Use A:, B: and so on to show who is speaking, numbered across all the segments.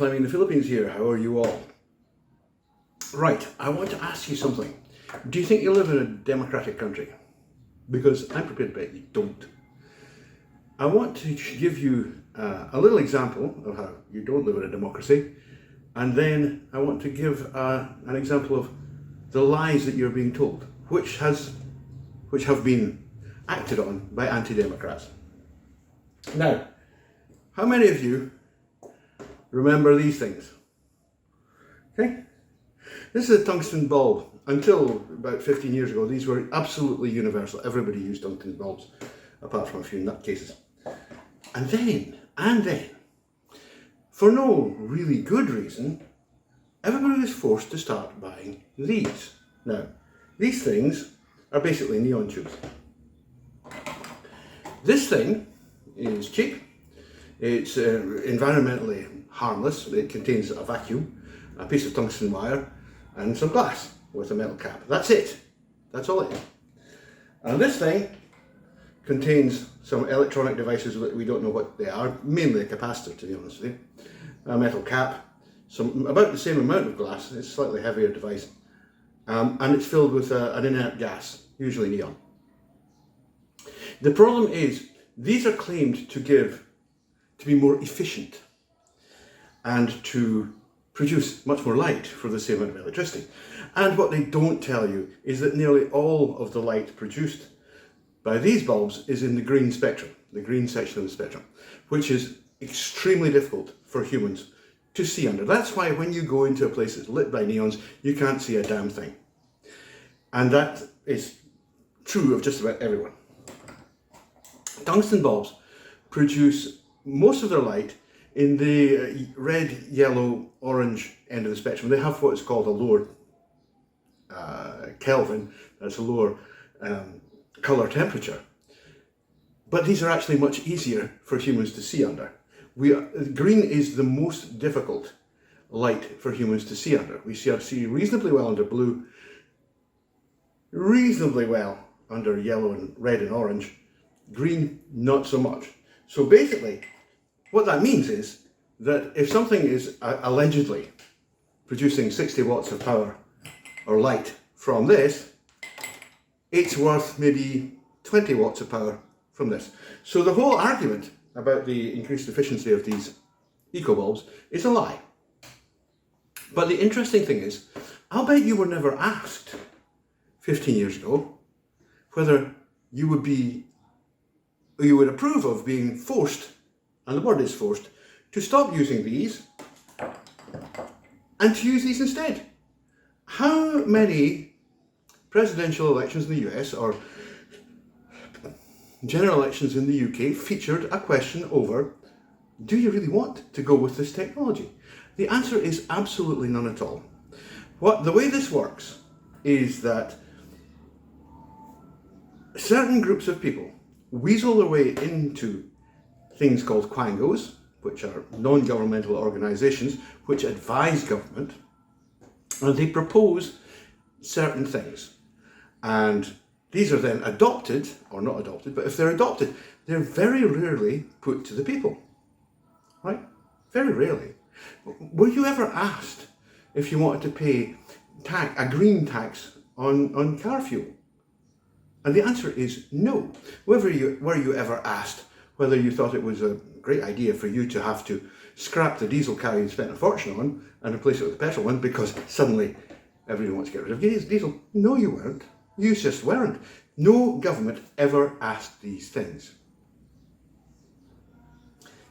A: Rodafleming in the Philippines here. How are you all? Right, I want to ask you something. Do you think you live in a democratic country? Because I'm prepared to bet you don't. I want to give you a little example of how you don't live in a democracy, and then I want to give an example of the lies that you're being told, which have been acted on by anti-democrats. Now, how many of you remember these things? Okay, this is a tungsten bulb. Until about 15 years ago, these were absolutely universal. Everybody used tungsten bulbs, apart from a few nutcases. And then, for no really good reason, everybody was forced to start buying these. Now, these things are basically neon tubes. This thing is cheap. It's environmentally harmless. It contains a vacuum, a piece of tungsten wire, and some glass with a metal cap. That's it. That's all it is. And this thing contains some electronic devices that we don't know what they are, mainly a capacitor, to be honest with you, a metal cap, about the same amount of glass. It's a slightly heavier device, and it's filled with an inert gas, usually neon. The problem is these are claimed to be more efficient and to produce much more light for the same amount of electricity. And what they don't tell you is that nearly all of the light produced by these bulbs is in the green spectrum, the green section of the spectrum, which is extremely difficult for humans to see under. That's why when you go into a place that's lit by neons, you can't see a damn thing. And that is true of just about everyone. Tungsten bulbs produce most of their light in the red, yellow, orange end of the spectrum. They have what is called a lower Kelvin, that's a lower colour temperature. But these are actually much easier for humans to see under. Green is the most difficult light for humans to see under. We see reasonably well under blue, reasonably well under yellow and red and orange. Green, not so much. So basically, what that means is that if something is allegedly producing 60 watts of power or light from this, it's worth maybe 20 watts of power from this. So the whole argument about the increased efficiency of these eco bulbs is a lie. But the interesting thing is, I'll bet you were never asked 15 years ago whether you would approve of being forced, and the word is forced, to stop using these and to use these instead. How many presidential elections in the US or general elections in the UK featured a question over, do you really want to go with this technology? The answer is absolutely none at all. The way this works is that certain groups of people weasel their way into things called quangos, which are non-governmental organisations which advise government, and they propose certain things. And these are then adopted, or not adopted, but if they're adopted, they're very rarely put to the people, right? Very rarely. Were you ever asked if you wanted to pay a green tax on car fuel? And the answer is no. Were you ever asked whether you thought it was a great idea for you to have to scrap the diesel car you spent a fortune on and replace it with a petrol one because suddenly everyone wants to get rid of diesel? No, you weren't. You just weren't. No government ever asked these things.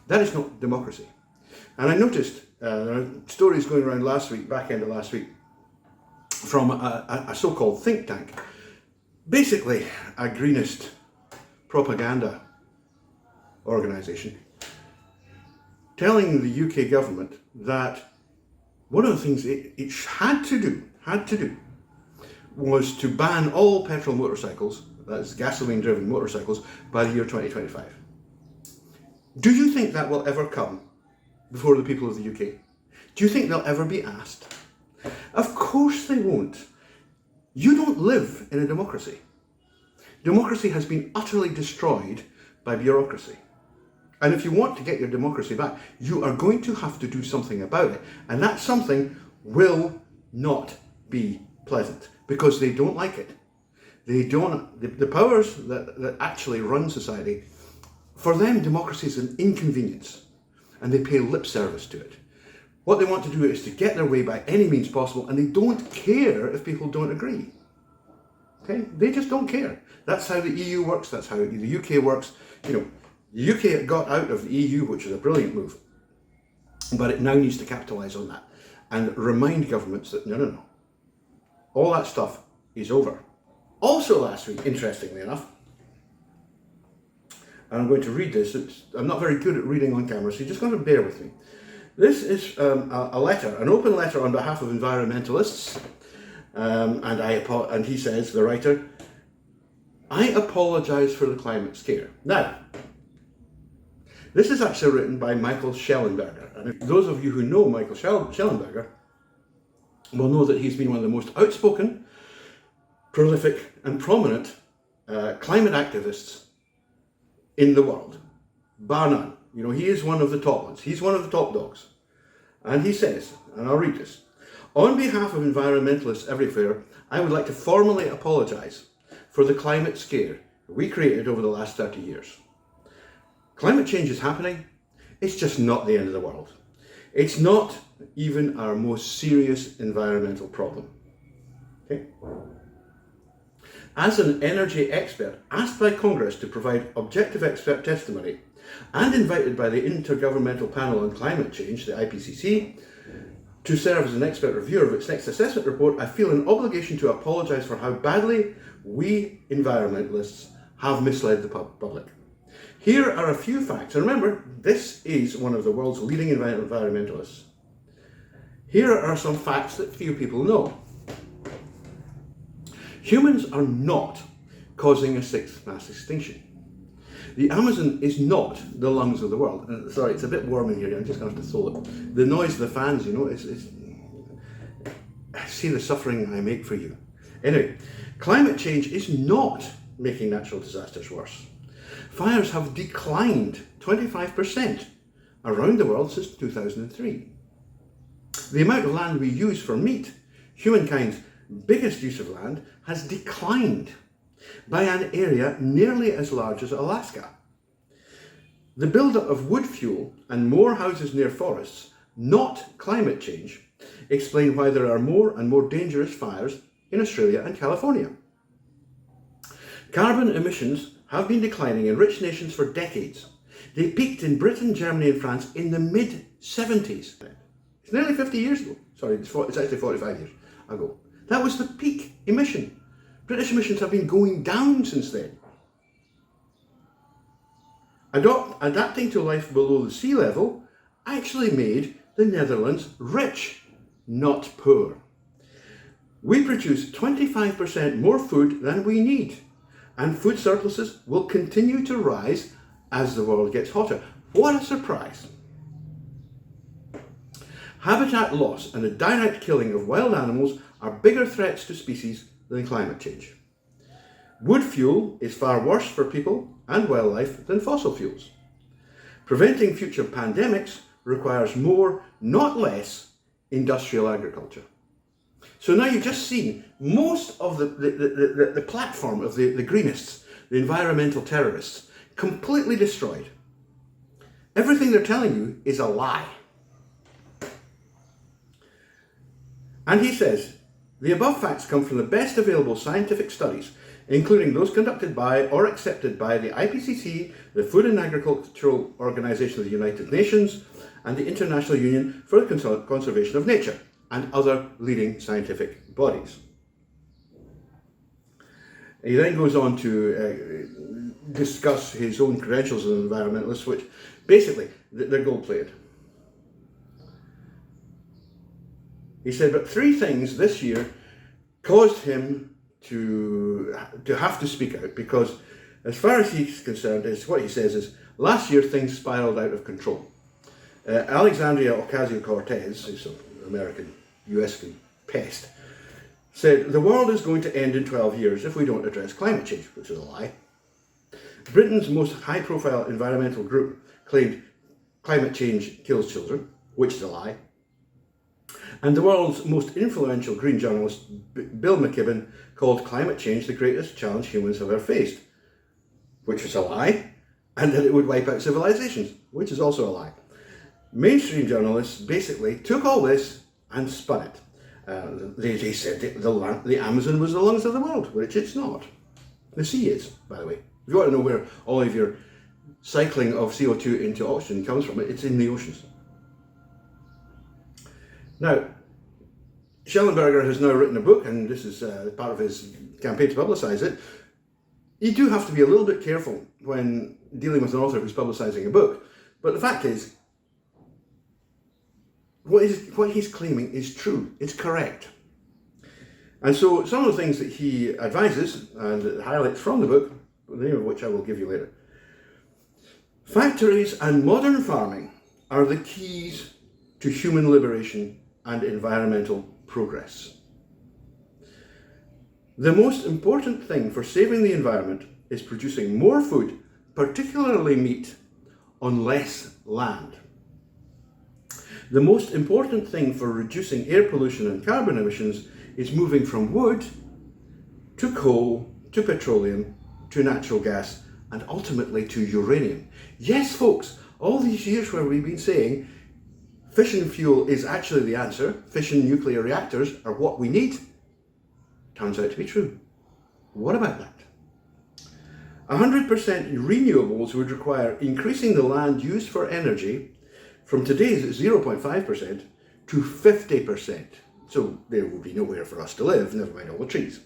A: That is not democracy. And I noticed there are stories going around back end of last week, from a so-called think tank, basically a greenist propaganda organisation, telling the UK government that one of the things it had to do was to ban all petrol motorcycles, that's gasoline-driven motorcycles, by the year 2025. Do you think that will ever come before the people of the UK? Do you think they'll ever be asked? Of course they won't. You don't live in a democracy. Democracy has been utterly destroyed by bureaucracy. And if you want to get your democracy back, you are going to have to do something about it. And that something will not be pleasant, because they don't like it. They don't, the powers that actually run society, for them, democracy is an inconvenience, and they pay lip service to it. What they want to do is to get their way by any means possible, and they don't care if people don't agree. Okay? They just don't care. That's how the EU works, that's how the UK works. You know, the UK got out of the EU, which was a brilliant move, but it now needs to capitalise on that and remind governments that no, all that stuff is over. Also last week, interestingly enough, and I'm going to read this, I'm not very good at reading on camera, so you're just going to bear with me. This is a letter, an open letter on behalf of environmentalists, and he says, the writer, I apologise for the climate scare. Now, this is actually written by Michael Schellenberger, and those of you who know Michael Schellenberger will know that he's been one of the most outspoken, prolific and prominent climate activists in the world, bar none. You know, he is one of the top ones. He's one of the top dogs. And he says, and I'll read this, on behalf of environmentalists everywhere, I would like to formally apologise for the climate scare we created over the last 30 years. Climate change is happening. It's just not the end of the world. It's not even our most serious environmental problem. Okay? As an energy expert asked by Congress to provide objective expert testimony and invited by the Intergovernmental Panel on Climate Change, the IPCC, to serve as an expert reviewer of its next assessment report, I feel an obligation to apologise for how badly we environmentalists have misled the public. Here are a few facts, and remember, this is one of the world's leading environmentalists. Here are some facts that few people know. Humans are not causing a sixth mass extinction. The Amazon is not the lungs of the world. Sorry, it's a bit warm in here. I'm just going to have to throw it. The noise of the fans, you know, I see the suffering I make for you. Anyway, climate change is not making natural disasters worse. Fires have declined 25% around the world since 2003. The amount of land we use for meat, humankind's biggest use of land, has declined by an area nearly as large as Alaska. The build-up of wood fuel and more houses near forests, not climate change, explain why there are more and more dangerous fires in Australia and California. Carbon emissions have been declining in rich nations for decades. They peaked in Britain, Germany and France in the mid-70s. It's nearly 50 years ago. Sorry, it's actually 45 years ago. That was the peak emission. British emissions have been going down since then. Adapting to life below the sea level actually made the Netherlands rich, not poor. We produce 25% more food than we need, and food surpluses will continue to rise as the world gets hotter. What a surprise! Habitat loss and the direct killing of wild animals are bigger threats to species than climate change. Wood fuel is far worse for people and wildlife than fossil fuels. Preventing future pandemics requires more, not less, industrial agriculture. So now you've just seen most of the platform of the greenists, the environmental terrorists, completely destroyed. Everything they're telling you is a lie. And he says, the above facts come from the best available scientific studies, including those conducted by or accepted by the IPCC, the Food and Agricultural Organization of the United Nations, and the International Union for the Conservation of Nature, and other leading scientific bodies. He then goes on to discuss his own credentials as an environmentalist, which basically, they're gold-plated. He said, but three things this year caused him to have to speak out, because as far as he's concerned, what he says is, last year things spiraled out of control. Alexandria Ocasio-Cortez, who's an American US pest, said, the world is going to end in 12 years if we don't address climate change, which is a lie. Britain's most high-profile environmental group claimed climate change kills children, which is a lie. And the world's most influential green journalist, Bill McKibben, called climate change the greatest challenge humans have ever faced, which is a lie, and that it would wipe out civilizations, which is also a lie. Mainstream journalists basically took all this and spun it. They said the Amazon was the lungs of the world, which it's not. The sea is, by the way. If you want to know where all of your cycling of CO2 into oxygen comes from, it's in the oceans. Now, Schellenberger has now written a book, and this is part of his campaign to publicise it. You do have to be a little bit careful when dealing with an author who's publicising a book, but the fact is, what he's claiming is true, it's correct. And so some of the things that he advises and highlights from the book, the name of which I will give you later. Factories and modern farming are the keys to human liberation and environmental progress. The most important thing for saving the environment is producing more food, particularly meat, on less land. The most important thing for reducing air pollution and carbon emissions is moving from wood to coal, to petroleum, to natural gas, and ultimately to uranium. Yes, folks, all these years where we've been saying fission fuel is actually the answer, fission nuclear reactors are what we need, turns out to be true. What about that? 100% renewables would require increasing the land used for energy from today's 0.5% to 50%. So there will be nowhere for us to live, never mind all the trees.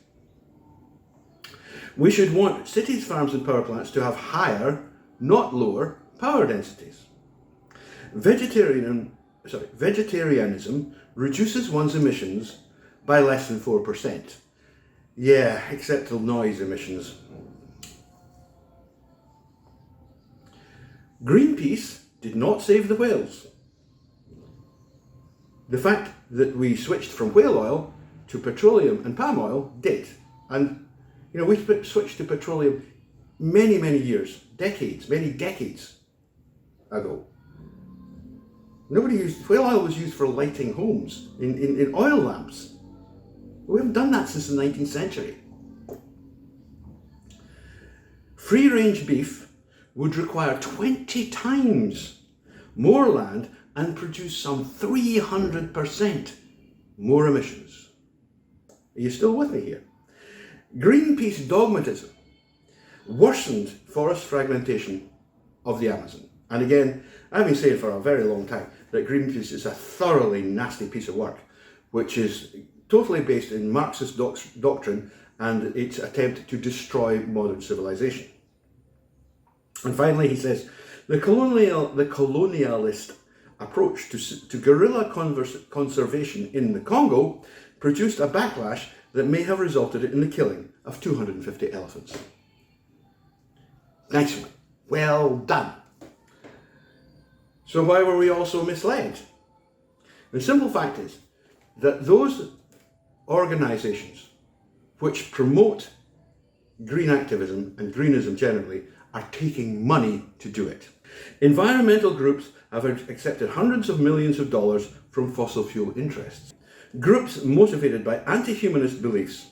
A: We should want cities, farms and power plants to have higher, not lower, power densities. Vegetarianism reduces one's emissions by less than 4%. Yeah, except the noise emissions. Greenpeace did not save the whales. The fact that we switched from whale oil to petroleum and palm oil did. And you know, we switched to petroleum many years, many decades ago. Whale oil was used for lighting homes in oil lamps. We haven't done that since the 19th century. Free-range beef would require 20 times more land and produce some 300% more emissions. Are you still with me here? Greenpeace dogmatism worsened forest fragmentation of the Amazon. And again, I've been saying for a very long time that Greenpeace is a thoroughly nasty piece of work, which is totally based in Marxist doctrine and its attempt to destroy modern civilization. And finally, he says, the colonialist approach to guerrilla conservation in the Congo produced a backlash that may have resulted in the killing of 250 elephants. Nice one. Well done. So why were we all so misled? The simple fact is that those organisations which promote green activism and greenism generally are taking money to do it. Environmental groups have accepted hundreds of millions of dollars from fossil fuel interests. Groups motivated by anti-humanist beliefs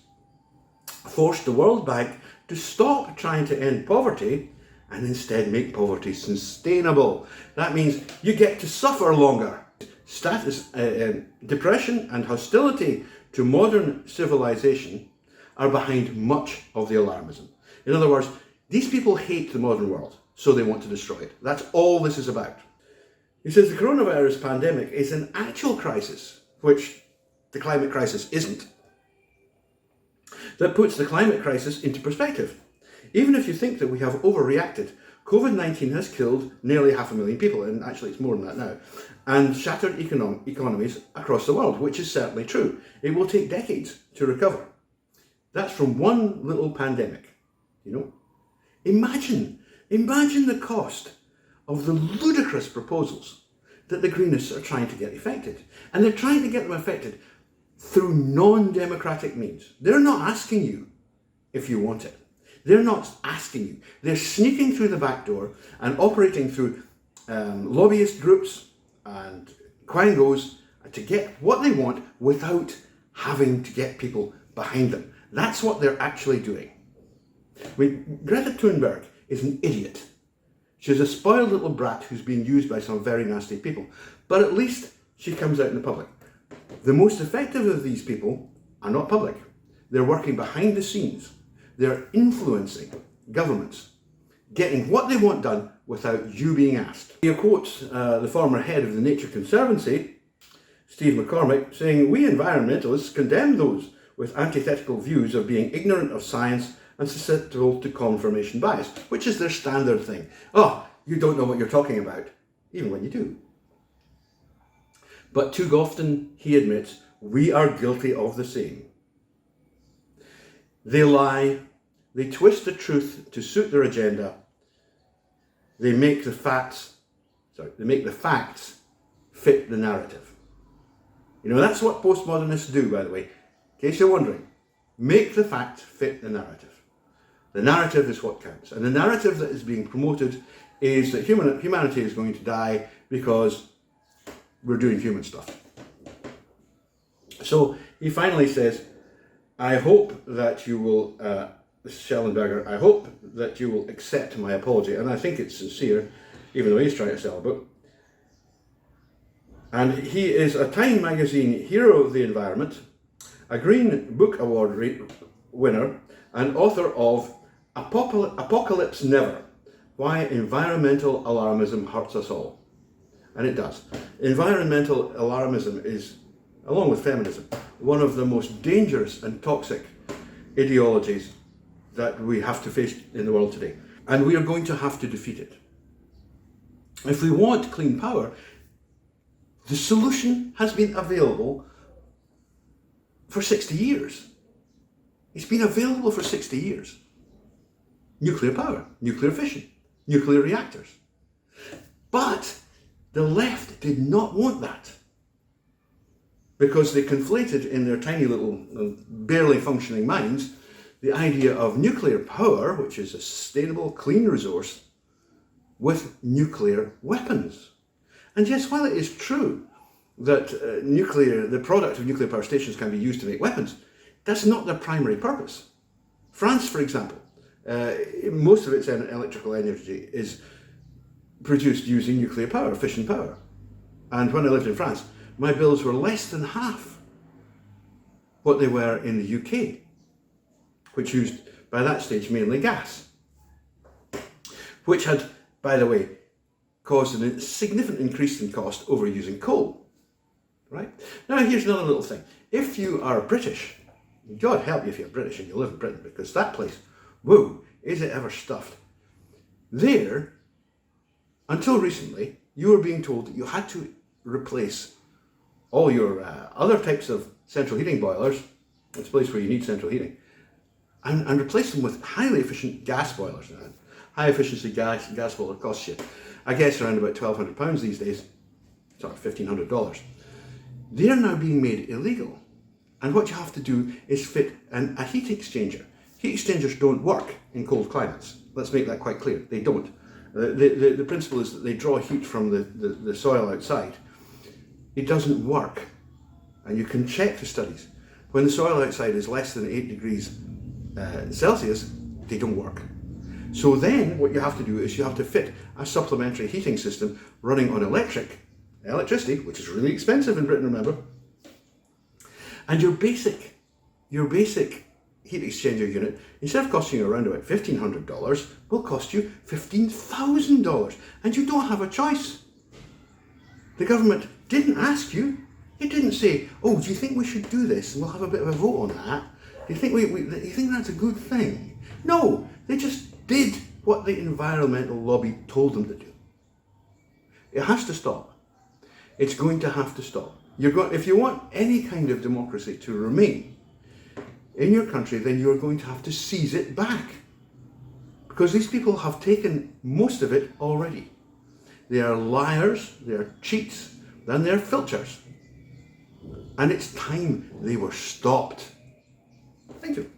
A: forced the World Bank to stop trying to end poverty and instead make poverty sustainable. That means you get to suffer longer. Depression and hostility to modern civilization are behind much of the alarmism. In other words, these people hate the modern world, so they want to destroy it. That's all this is about. He says the coronavirus pandemic is an actual crisis, which the climate crisis isn't, that puts the climate crisis into perspective. Even if you think that we have overreacted, COVID-19 has killed nearly 500,000 people, and actually it's more than that now, and shattered economies across the world, which is certainly true. It will take decades to recover. That's from one little pandemic, you know. Imagine the cost of the ludicrous proposals that the Greenists are trying to get effected. And they're trying to get them effected through non-democratic means. They're not asking you if you want it. They're not asking you. They're sneaking through the back door and operating through lobbyist groups and quangos to get what they want without having to get people behind them. That's what they're actually doing. I mean, Greta Thunberg is an idiot. She's a spoiled little brat who's being used by some very nasty people. But at least she comes out in the public. The most effective of these people are not public. They're working behind the scenes. They're influencing governments, getting what they want done without you being asked. He quotes the former head of the Nature Conservancy, Steve McCormick, saying, "We environmentalists condemn those with antithetical views of being ignorant of science and susceptible to confirmation bias," which is their standard thing. Oh, you don't know what you're talking about, even when you do. But too often, he admits, we are guilty of the same. They lie, they twist the truth to suit their agenda, they make the facts fit the narrative. You know, that's what postmodernists do, by the way, in case you're wondering. Make the facts fit the narrative. The narrative is what counts. And the narrative that is being promoted is that humanity is going to die because we're doing human stuff. So he finally says, I hope that you will, this is Schellenberger, I hope that you will accept my apology. And I think it's sincere, even though he's trying to sell a book. And he is a Time magazine hero of the environment, a Green Book Award winner, and author of Apocalypse Never, Why Environmental Alarmism Hurts Us All. And it does. Environmental alarmism is, along with feminism, one of the most dangerous and toxic ideologies that we have to face in the world today. And we are going to have to defeat it. If we want clean power, the solution has been available for 60 years. It's been available for 60 years. Nuclear power, nuclear fission, nuclear reactors. But the left did not want that, because they conflated in their tiny little, barely functioning minds the idea of nuclear power, which is a sustainable, clean resource, with nuclear weapons. And yes, while it is true that the product of nuclear power stations can be used to make weapons, that's not their primary purpose. France, for example, most of its electrical energy is produced using nuclear power, fission power. And when I lived in France, my bills were less than half what they were in the UK, which used, by that stage, mainly gas, which had, by the way, caused a significant increase in cost over using coal. Right? Now, here's another little thing. If you are British, God help you if you're British and you live in Britain, because that place, whoa, is it ever stuffed. There, until recently, you were being told that you had to replace all your other types of central heating boilers, it's a place where you need central heating, and replace them with highly efficient gas boilers. Now, high efficiency gas boiler costs you, I guess, around about £1,200 these days, sort of $1,500. They're now being made illegal. And what you have to do is fit a heat exchanger. Heat exchangers don't work in cold climates. Let's make that quite clear. They don't. The principle is that they draw heat from the soil outside. It doesn't work. And you can check the studies. When the soil outside is less than 8 degrees Celsius, they don't work. So then what you have to do is you have to fit a supplementary heating system running on electricity, which is really expensive in Britain, remember. And your basic heat exchanger unit, instead of costing you around about $1,500, will cost you $15,000. And you don't have a choice. The government didn't ask you. It didn't say, oh, do you think we should do this? And we'll have a bit of a vote on that. Do you think you think that's a good thing? No, they just did what the environmental lobby told them to do. It has to stop. It's going to have to stop. If you want any kind of democracy to remain in your country, then you're going to have to seize it back. Because these people have taken most of it already. They are liars, they are cheats, and they're filchers. And it's time they were stopped. Thank you.